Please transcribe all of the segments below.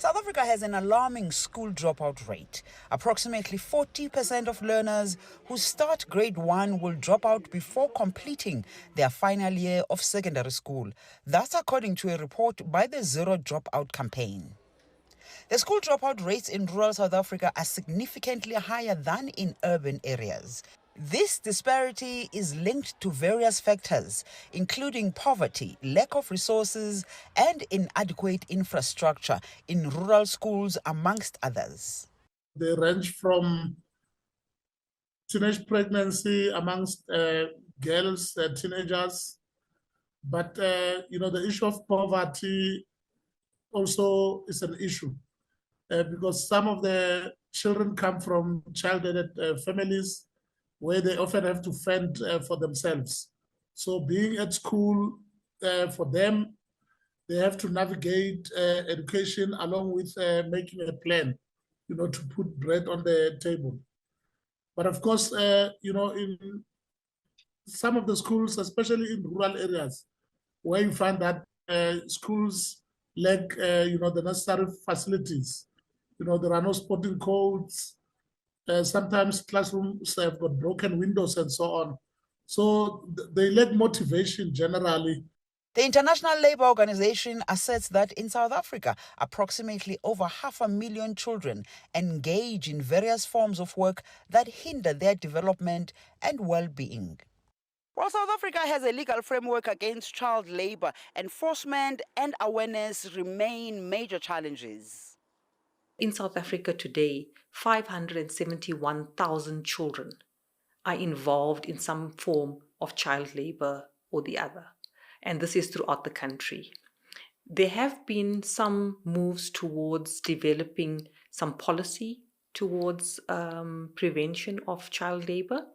South Africa has an alarming school dropout rate. Approximately 40% of learners who start grade 1 will drop out before completing their final year of secondary school. That's according to a report by the Zero Dropout campaign. The school dropout rates in rural South Africa are significantly higher than in urban areas. This disparity is linked to various factors, including poverty, lack of resources, and inadequate infrastructure in rural schools, amongst others. They range from teenage pregnancy amongst girls, teenagers, but the issue of poverty also is an issue because some of the children come from child-aided families where they often have to fend for themselves. So being at school for them, they have to navigate education along with making a plan, to put bread on the table. But of course, in some of the schools, especially in rural areas, where you find that schools lack, the necessary facilities. There are no sporting courts. Sometimes classrooms have got broken windows and so on. So they lack motivation generally. The International Labour Organization asserts that in South Africa, approximately over 500,000 children engage in various forms of work that hinder their development and well-being. While South Africa has a legal framework against child labour, enforcement and awareness remain major challenges. In South Africa today, 571,000 children are involved in some form of child labour or the other, and this is throughout the country. There have been some moves towards developing some policy towards prevention of child labour,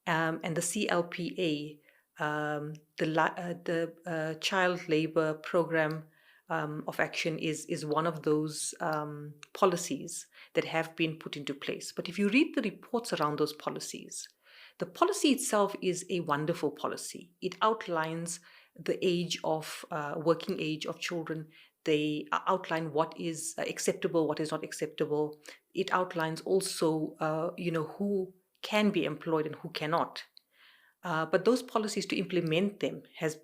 and the CLPA, the Child Labour Programme of Action is one of those policies that have been put into place. But if you read the reports around those policies, the policy itself is a wonderful policy. It outlines the age of working age of children. They outline what is acceptable, what is not acceptable. It outlines also, who can be employed and who cannot. But those policies, to implement them has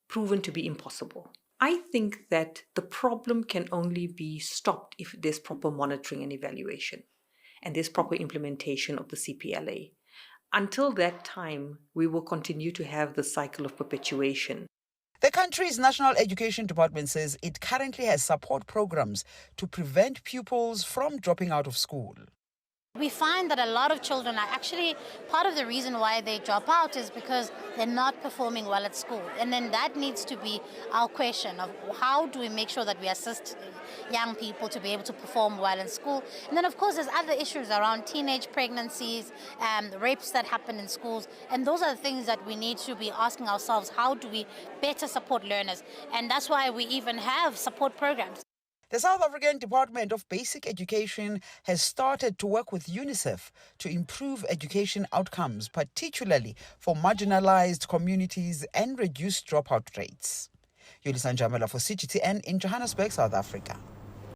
proven to be impossible. I think that the problem can only be stopped if there's proper monitoring and evaluation, and there's proper implementation of the CPLA. Until that time, we will continue to have the cycle of perpetuation. The country's National Education Department says it currently has support programs to prevent pupils from dropping out of school. We find that a lot of children are actually, part of the reason why they drop out is because they're not performing well at school. And then that needs to be our question of how do we make sure that we assist young people to be able to perform well in school. And then of course there's other issues around teenage pregnancies, rapes that happen in schools. And those are the things that we need to be asking ourselves, how do we better support learners? And that's why we even have support programs. The South African Department of Basic Education has started to work with UNICEF to improve education outcomes, particularly for marginalized communities, and reduce dropout rates. Yolisa Njamela for CGTN in Johannesburg, South Africa.